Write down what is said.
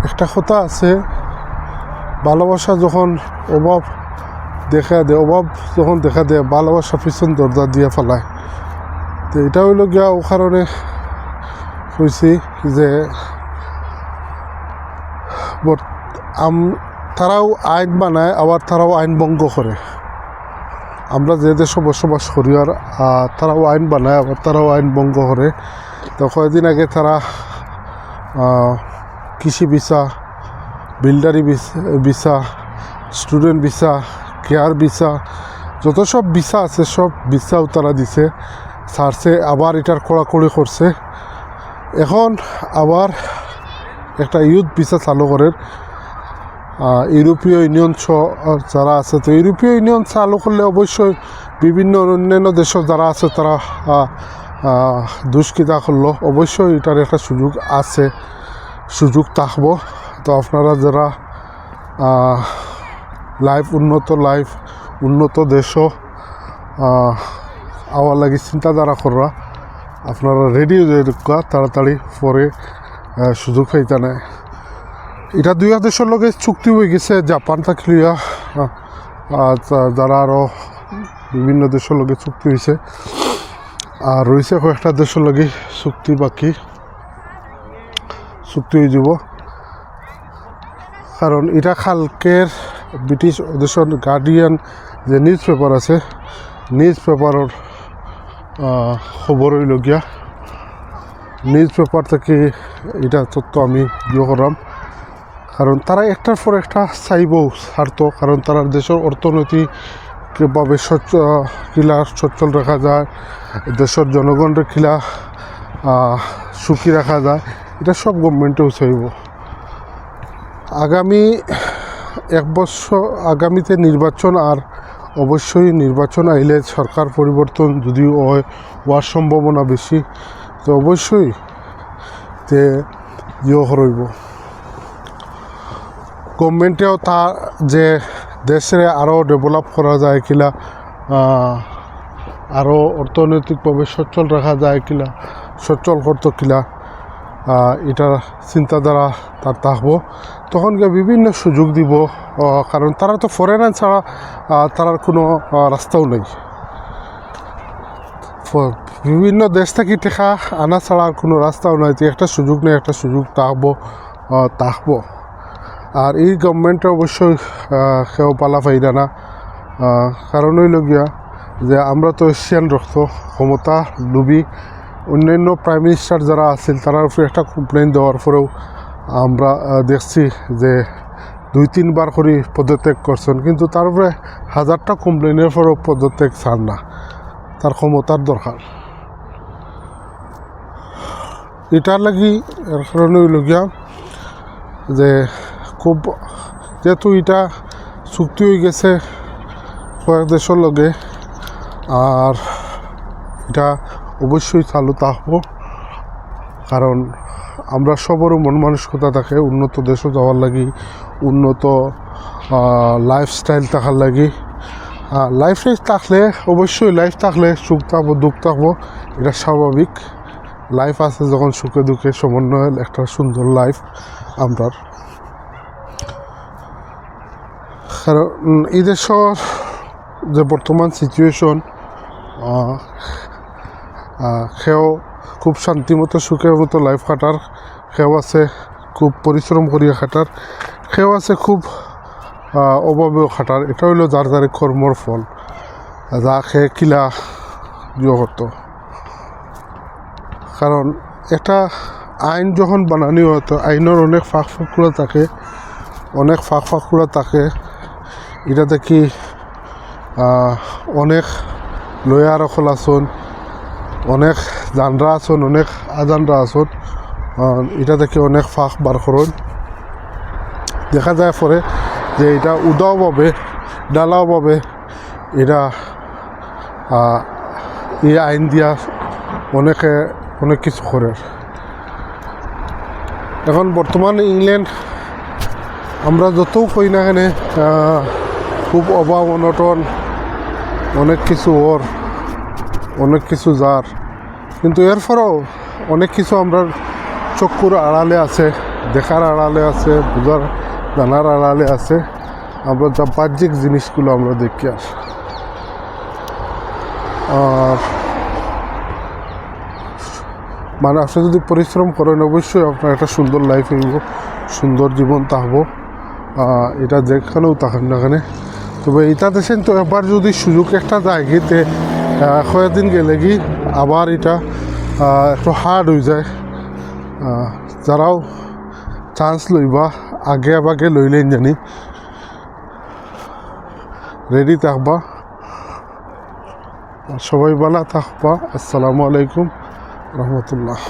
একটা কথা আছে, ভালোবাসা যখন অভাব দেখা দেয়, অভাব যখন দেখা দেয় ভালোবাসা পিছন দরজা দিয়ে ফেলায়। তো এটা হইল গিয়া ও কারণে হয়েছি যে তারাও আইন বানায়, আবার তারাও আইন ভঙ্গ করে। আমরা যে দেশে বসবাস করি আর তারাও আইন বানায়, আবার তারাও আইন ভঙ্গ করে। তো কয়েকদিন আগে তারা কৃষি ভিসা, বিল্ডারি visa, student visa, care visa, যত সব ভিসা আছে সব ভিসাও তারা দিছে, ছাড়ছে, আবার এটার কড়াকড়ি করছে। এখন আবার একটা ইউথ ভিসা চালু করে ইউরোপীয় ইউনিয়ন যারা আছে। তো ইউরোপীয় ইউনিয়ন চালু করলে অবশ্যই বিভিন্ন অন্যান্য দেশে যারা আছে তারা দুষ্কৃতা করলো, অবশ্যই এটার একটা সুযোগ আছে, সুযোগ থাকবো। তো আপনারা যারা উন্নত দেশও আওয়ার লাগে চিন্তাধারা করা, আপনারা রেডি হয়ে ঢুকা তাড়াতাড়ি পরে সুযোগ পাইতে নেয়। এটা দুই দেশের লগে চুক্তি হয়ে গেছে, জাপান থাকলিয়া যারা আরও বিভিন্ন দেশের লগে চুক্তি হয়েছে, আর রয়েছে কয়েকটা দেশের লগে চুক্তি বাকি, চুক্তি হয়ে যাব। কারণ এটা কালকের ব্রিটিশ দেশের গার্ডিয়ান যে নিউজ পেপার আছে, নিউজ পেপারের খবর হইল গিয়া, নিউজ পেপার থেকে এটা তথ্য আমি ইয়ে করলাম। কারণ তারা একটার পর একটা চাইব স্বার্থ, কারণ তারা দেশের অর্থনৈতিকভাবে কিলা সচ্ছল রাখা যায়, দেশের জনগণের কিলা সুখী রাখা যায়, এটা সব গভর্নমেন্টেও চাইব। আগামী এক বছর আগামীতে নির্বাচন, আর অবশ্যই নির্বাচন আইলে সরকার পরিবর্তন যদিও হওয়ার সম্ভাবনা বেশি, তো অবশ্যই তে ইয়ে রইব। গভর্নমেন্টেও তা যে দেশে আরও ডেভেলপ করা যায় কিলা, আরও অর্থনৈতিকভাবে সচ্ছল রাখা যায় কিলা, সচ্ছল করতো কিলা, এটা চিন্তাধারা তার থাকবো। তখন গিয়ে বিভিন্ন সুযোগ দিব, কারণ তারা তো ফরেনার ছাড়া তার কোনো রাস্তাও নেই। বিভিন্ন দেশ থেকে টেকা আনা ছাড়া কোনো রাস্তাও নাই। একটা সুযোগ নেই, একটা সুযোগ থাকবো। আর এই গভর্নমেন্টে অবশ্যই কেউ পালা পাইরা না, কারণ হইল গিয়া যে আমরা তো এশিয়ান রক্ত, ক্ষমতা লুবি। অন্যান্য প্রাইম মিনিস্টার যারা আছেন তারার উপরে একটা কমপ্লেন দেওয়ার পরেও আমরা দেখছি যে 2-3 বার করে পদত্যাগ করছেন, কিন্তু তার উপরে 1000টা কমপ্লেনের পরেও পদত্যাগ চান না। তার ক্ষমতার দরকার, এটার লাগি এর কারণে হইল গিয়া যে খুব যেহেতু এটা চুক্তি হয়ে গেছে কয়েক দেশের লগে, আর এটা অবশ্যই চালু থাকবো। কারণ আমরা সবারও মন মানসিকতা থাকে উন্নত দেশে যাওয়ার লাগি, উন্নত লাইফস্টাইল থাকার লাগি। লাইফস্টাইল থাকলে অবশ্যই লাইফ থাকলে সুখ থাকবো, দুঃখ থাকবো, এটা স্বাভাবিক। লাইফ আছে যখন সুখে দুঃখে সমন্বয় একটা সুন্দর লাইফ আমরার। কারণ এই দেশের যে বর্তমান সিচুয়েশন, সেও খুব শান্তিমতো সুখের মতো লাইফ কাটার, সেও আছে খুব পরিশ্রম করিয়া কাটার, সেও আছে খুব অভাবেও খাটার। এটা হইল যার যার কর্মর ফল, যা খেয়ে কিলা ইয়ে করতো। কারণ একটা আইন যখন বানানি হতো, আইনের অনেক ফাঁক ফাঁকুড়া থাকে, অনেক ফাঁক ফাঁকুড়া থাকে। এটা দেখি অনেক লয়ার অকল আসন, অনেক জানরা আসন, অনেক আজানরা আসন, এটা দেখি অনেক ফাঁক বার করুন। দেখা যায় পরে যে এটা উদাও পাবে, ডালাও পাবে, এটা এই আইন দিয়া অনেকে অনেক কিছু করে। এখন বর্তমান ইংল্যান্ড আমরা যতও কই না কেন, খুব অভাব অনটন, অনেক কিছু অনেক কিছু যার, কিন্তু এরপরেও অনেক কিছু আমরা চক্ষুর আড়ালে আছে। দেখার আড়ালে আছে, বোঝার জানার আড়ালে আছে আমরা যা বাহ্যিক জিনিসগুলো আমরা দেখি। আর মানে আপনি যদি পরিশ্রম করেন অবশ্যই আপনার একটা সুন্দর লাইফ হইব, সুন্দর জীবন থাকবো, এটা যেখানেও থাকেন না কেন। তবে এটা দেশেন তো একবার যদি সুযোগ একটা জায়গাতে কয়েকদিন গেলে কি আবার এটা একটু হার্ড হয়ে যায়। যারাও চান্স লইবা আগে আগে লইলেন জানি রেডি থাকবা। সবাই ভালো থাকবা। আসসালামু আলাইকুম রহমতুল্লাহ।